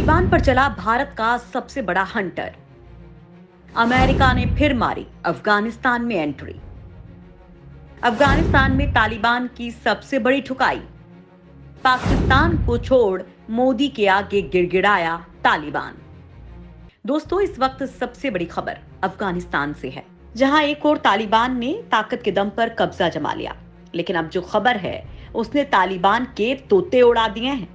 तालिबान पर चला भारत का सबसे बड़ा हंटर। अमेरिका ने फिर मारी अफगानिस्तान में एंट्री। अफगानिस्तान में तालिबान की सबसे बड़ी ठुकाई। पाकिस्तान को छोड़ मोदी के आगे गिड़गिड़ाया तालिबान। दोस्तों, इस वक्त सबसे बड़ी खबर अफगानिस्तान से है, जहां एक और तालिबान ने ताकत के दम पर कब्जा जमा लिया। लेकिन अब जो खबर है उसने तालिबान के तोते उड़ा दिए हैं।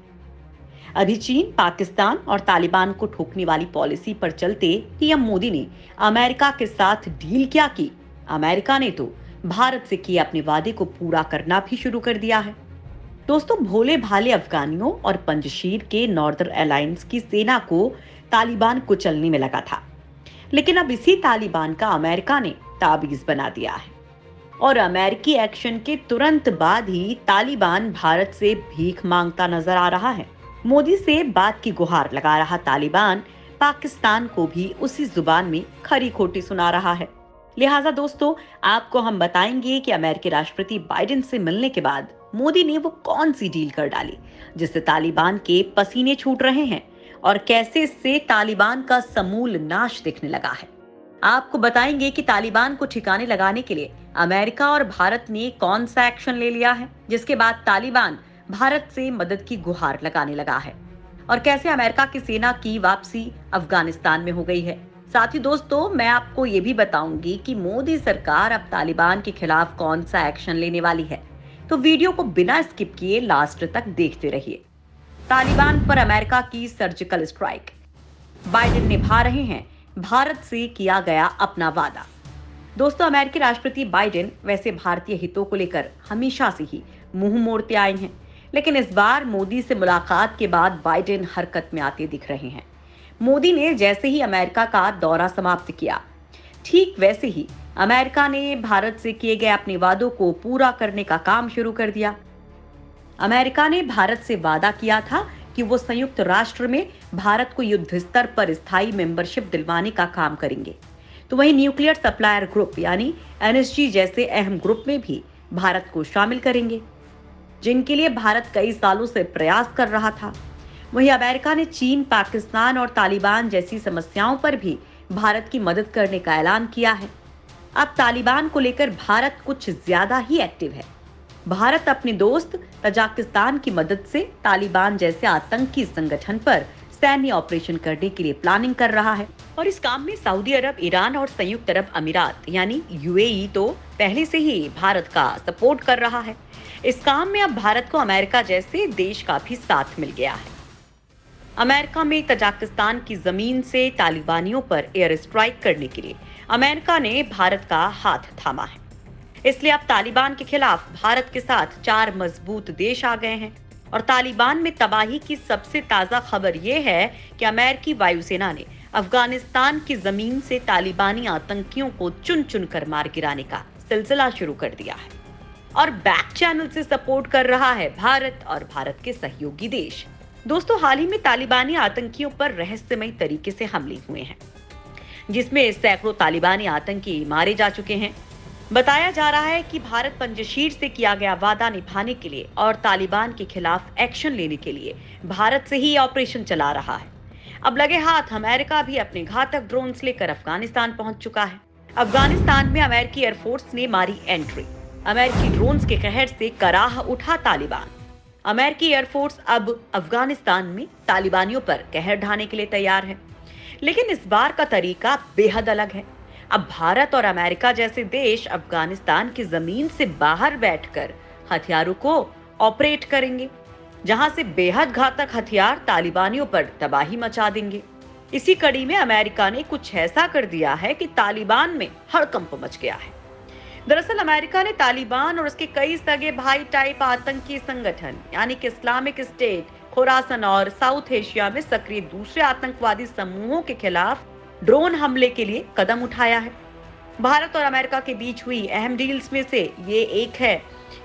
अभी चीन, पाकिस्तान और तालिबान को ठोकने वाली पॉलिसी पर चलते पीएम मोदी ने अमेरिका के साथ डील क्या की। अमेरिका ने तो भारत से किए अपने वादे को पूरा करना भी शुरू कर दिया है। दोस्तों, भोले भाले अफगानियों और पंजशीर के नॉर्दर्न अलायंस की सेना को तालिबान कुचलने में लगा था, लेकिन अब इसी तालिबान का अमेरिका ने ताबीज बना दिया है। और अमेरिकी एक्शन के तुरंत बाद ही तालिबान भारत से भीख मांगता नजर आ रहा है। मोदी से बात की गुहार लगा रहा तालिबान पाकिस्तान को भी उसी जुबान में खरी खोटी सुना रहा है। लिहाजा दोस्तों, आपको हम बताएंगे कि अमेरिकी राष्ट्रपति बाइडेन से मिलने के बाद मोदी ने वो कौन सी डील कर डाली जिससे तालिबान के पसीने छूट रहे हैं और कैसे इससे तालिबान का समूल नाश दिखने लगा है। आपको बताएंगे कि तालिबान को ठिकाने लगाने के लिए अमेरिका और भारत ने कौन सा एक्शन ले लिया है, जिसके बाद तालिबान भारत से मदद की गुहार लगाने लगा है, और कैसे अमेरिका की सेना की वापसी अफगानिस्तान में हो गई है। साथ ही दोस्तों, मैं आपको ये भी बताऊंगी कि मोदी सरकार अब तालिबान के खिलाफ कौन सा एक्शन लेने वाली है। तो वीडियो को बिना स्किप किए लास्ट तक देखते रहिए। तालिबान पर अमेरिका की सर्जिकल स्ट्राइक। बाइडेन निभा रहे हैं भारत से किया गया अपना वादा। दोस्तों, अमेरिकी राष्ट्रपति बाइडेन वैसे भारतीय हितों को लेकर हमेशा से ही मुंह मोड़ते आए हैं, लेकिन इस बार मोदी से मुलाकात के बाद बाइडेन हरकत में आते दिख रहे हैं। मोदी ने जैसे ही अमेरिका का दौरा समाप्त किया, ठीक वैसे ही अमेरिका ने भारत से किए गए अपने वादों को पूरा करने का काम शुरू कर दिया। अमेरिका ने भारत से वादा किया था कि वो संयुक्त राष्ट्र में भारत को युद्ध स्तर पर स्थायी मेंबरशिप दिलवाने का काम करेंगे। तो वहीं न्यूक्लियर सप्लायर ग्रुप यानी एनएसजी जैसे अहम ग्रुप में भी भारत को शामिल करेंगे, जिनके लिए भारत कई सालों से प्रयास कर रहा था। वहीं अमेरिका ने चीन, पाकिस्तान और तालिबान जैसी समस्याओं पर भी भारत की मदद करने का ऐलान किया है। अब तालिबान को लेकर भारत कुछ ज्यादा ही एक्टिव है। भारत अपने दोस्त तजाकिस्तान की मदद से तालिबान जैसे आतंकी संगठन पर सैन्य ऑपरेशन करने के लिए प्लानिंग कर रहा है, और इस काम में सऊदी अरब, ईरान और संयुक्त अरब अमीरात यानी यूएई तो पहले से ही भारत का सपोर्ट कर रहा है। इस काम में अब भारत को अमेरिका जैसे देश का भी साथ मिल गया है। अमेरिका में तजाकिस्तान की जमीन से तालिबानियों पर एयर स्ट्राइक करने के लिए अमेरिका ने भारत का हाथ थामा है। इसलिए अब तालिबान के खिलाफ भारत के साथ 4 मजबूत देश आ गए हैं। और तालिबान में तबाही की सबसे ताजा खबर यह है कि अमेरिकी वायुसेना ने अफगानिस्तान की जमीन से तालिबानी आतंकियों को चुन चुन कर मार गिराने का सिलसिला शुरू कर दिया है, और बैक चैनल से सपोर्ट कर रहा है भारत और भारत के सहयोगी देश। दोस्तों, हाल ही में तालिबानी आतंकियों पर रहस्यमय तरीके से हमले हुए हैं, जिसमें सैकड़ों तालिबानी आतंकी मारे जा चुके हैं। बताया जा रहा है कि भारत पंजशीर से किया गया वादा निभाने के लिए और तालिबान के खिलाफ एक्शन लेने के लिए भारत से ही ऑपरेशन चला रहा है। अब लगे हाथ अमेरिका भी अपने घातक ड्रोन्स लेकर अफगानिस्तान पहुंच चुका है। अफगानिस्तान में अमेरिकी एयरफोर्स ने मारी एंट्री। अमेरिकी ड्रोन्स के कहर से कराह उठा तालिबान। अमेरिकी एयरफोर्स अब अफगानिस्तान में तालिबानियों पर कहर ढाने के लिए तैयार है, लेकिन इस बार का तरीका बेहद अलग है। अब भारत और अमेरिका जैसे देश अफगानिस्तान की जमीन से बाहर बैठकर हथियारों को ऑपरेट करेंगे, जहां से बेहद घातक हथियार तालिबानियों पर तबाही मचा देंगे। इसी कड़ी में अमेरिका ने कुछ ऐसा कर दिया है कि तालिबान में हड़कंप मच गया है। दरअसल अमेरिका ने तालिबान और उसके कई सगे भाई टाइप आतंकी संगठन यानी कि इस्लामिक स्टेट, खुरासन और साउथ एशिया में सक्रिय दूसरे आतंकवादी समूहों के खिलाफ ड्रोन हमले के लिए कदम उठाया है। भारत और अमेरिका के बीच हुई अहम डील्स में से ये एक है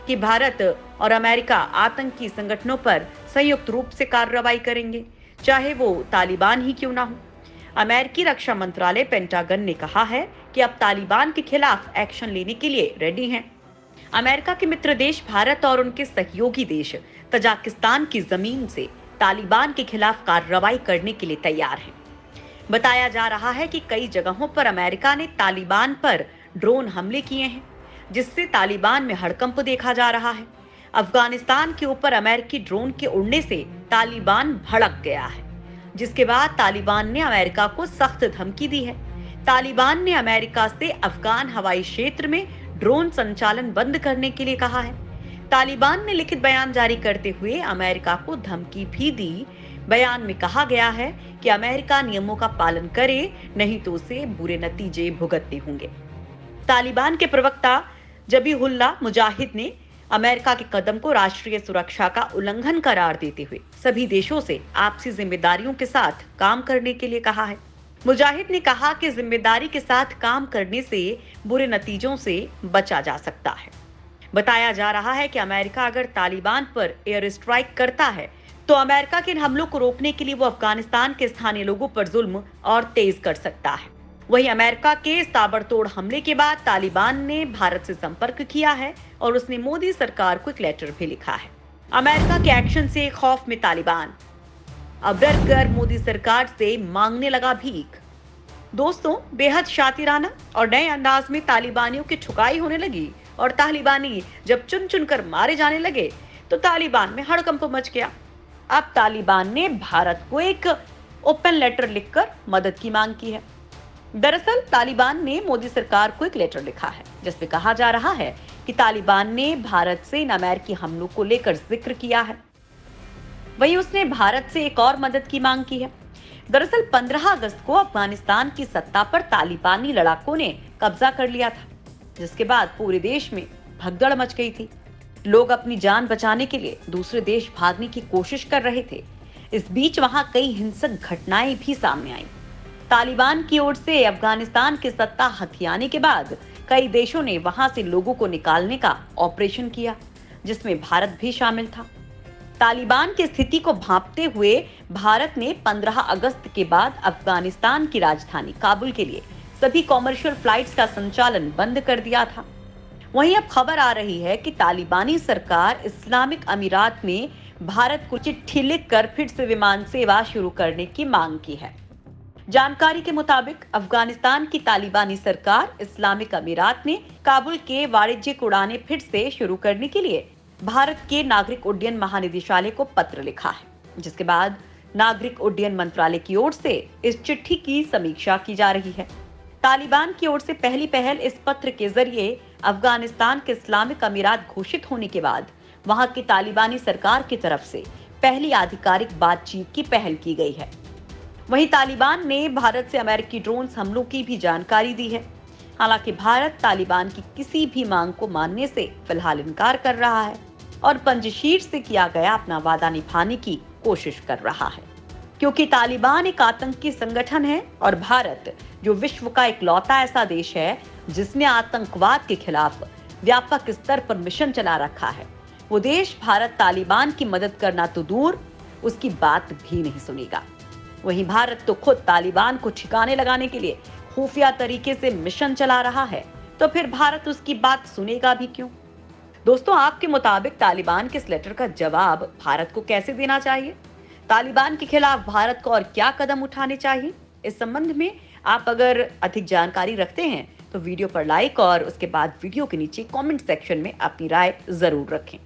कि भारत और अमेरिका आतंकी संगठनों पर संयुक्त रूप से कार्रवाई करेंगे, चाहे वो तालिबान ही क्यों ना हो। अमेरिकी रक्षा मंत्रालय पेंटागन ने कहा है कि अब तालिबान के खिलाफ एक्शन लेने के लिए रेडी हैं। अमेरिका के मित्र देश भारत और उनके सहयोगी देश तजाकिस्तान की जमीन से तालिबान के खिलाफ कार्रवाई करने के लिए तैयार हैं। बताया जा रहा है कि कई जगहों पर अमेरिका ने तालिबान पर ड्रोन हमले किए हैं, जिससे तालिबान में हड़कंप देखा जा रहा है। अफगानिस्तान के ऊपर अमेरिकी ड्रोन के उड़ने से तालिबान भड़क गया है, जिसके बाद तालिबान ने अमेरिका को सख्त धमकी दी है। तालिबान ने अमेरिका से अफगान हवाई क्षेत्र में ड्रोन संचालन बंद करने के लिए कहा है। तालिबान ने लिखित बयान जारी करते हुए अमेरिका को धमकी भी दी। बयान में कहा गया है कि अमेरिका नियमों का पालन करे, नहीं तो उसे बुरे नतीजे भुगतने होंगे। तालिबान के प्रवक्ता जबीहुल्लाह मुजाहिद ने अमेरिका के कदम को राष्ट्रीय सुरक्षा का उल्लंघन करार देते हुए सभी देशों से आपसी जिम्मेदारियों के साथ काम करने के लिए कहा है। मुजाहिद ने कहा कि जिम्मेदारी के साथ काम करने से बुरे नतीजों से बचा जा सकता है। बताया जा रहा है कि अमेरिका अगर तालिबान पर एयर स्ट्राइक करता है तो अमेरिका के इन हमलों को रोकने के लिए वो अफगानिस्तान के स्थानीय लोगों पर जुल्म और तेज कर सकता है। वहीं अमेरिका के इस ताबड़तोड़ हमले के बाद तालिबान ने भारत से संपर्क किया है और उसने मोदी सरकार को एक लेटर भी लिखा है। अमेरिका के एक्शन से खौफ में तालिबान अब डर कर मोदी सरकार से मांगने लगा भीख। दोस्तों, बेहद शातिराना और नए अंदाज में तालिबानियों की ठुकाई होने लगी और तालिबानी जब चुन चुन कर मारे जाने लगे तो तालिबान में हड़कंप मच गया। अब तालिबान ने भारत को एक ओपन लेटर लिखकर मदद की मांग की है। दरअसल तालिबान ने मोदी सरकार को एक लेटर लिखा है, जिसमें कहा जा रहा है कि तालिबान ने भारत से इन अमेरिकी हमलों को लेकर जिक्र किया है। वहीं उसने भारत से एक और मदद की मांग की है। दरअसल 15 अगस्त को अफगानिस्तान की सत्ता पर तालिबानी लड़ाकों ने कब्जा कर लिया था, जिसके बाद पूरे देश में भगदड़ मच गई थी। लोग अपनी जान बचाने के लिए दूसरे देश भागने की कोशिश कर रहे थे। इस बीच वहां कई हिंसक घटनाएं भी सामने आईं। तालिबान की ओर से अफगानिस्तान की सत्ता हथियाने के बाद कई देशों ने वहां से लोगों को निकालने का ऑपरेशन किया, जिसमें भारत भी शामिल था। तालिबान की स्थिति को भांपते हुए भारत ने 15 अगस्त के बाद अफगानिस्तान की राजधानी काबुल के लिए सभी कॉमर्शियल फ्लाइट्स का संचालन बंद कर दिया था। वहीं अब खबर आ रही है कि तालिबानी सरकार इस्लामिक अमीरात ने भारत को चिट्ठी लिखकर फिर से विमान सेवा शुरू करने की मांग की है। जानकारी के मुताबिक अफगानिस्तान की तालिबानी सरकार इस्लामिक अमीरात ने काबुल के वाणिज्यिक उड़ानें फिर से शुरू करने के लिए भारत के नागरिक उड्डयन महानिदेशालय को पत्र लिखा है, जिसके बाद नागरिक उड्डयन मंत्रालय की ओर से इस चिट्ठी की समीक्षा की जा रही है। तालिबान की ओर से पहली पहल इस पत्र के जरिए अफगानिस्तान के इस्लामिक अमीरात घोषित होने के बाद वहां की तालिबानी सरकार की तरफ से पहली आधिकारिक बातचीत की पहल की गई है। वहीं तालिबान ने भारत से अमेरिकी ड्रोन हमलों की भी जानकारी दी है। हालांकि भारत तालिबान की किसी भी मांग को मानने से फिलहाल इनकार कर रहा है और पंजशीर से किया गया अपना वादा निभाने की कोशिश कर रहा है, क्योंकि तालिबान एक आतंकी संगठन है और भारत जो विश्व का इकलौता ऐसा देश है जिसने आतंकवाद के खिलाफ व्यापक स्तर पर मिशन चला रखा है, वो देश भारत तालिबान की मदद करना तो दूर उसकी बात भी नहीं सुनेगा। वहीं भारत तो खुद तालिबान को ठिकाने लगाने के लिए खुफिया तरीके से मिशन चला रहा है, तो फिर भारत उसकी बात सुनेगा भी क्यों? दोस्तों, आपके मुताबिक तालिबान के इस लेटर का जवाब भारत को कैसे देना चाहिए? तालिबान के खिलाफ भारत को और क्या कदम उठाने चाहिए? इस संबंध में आप अगर अधिक जानकारी रखते हैं तो वीडियो पर लाइक और उसके बाद वीडियो के नीचे कमेंट सेक्शन में अपनी राय जरूर रखें।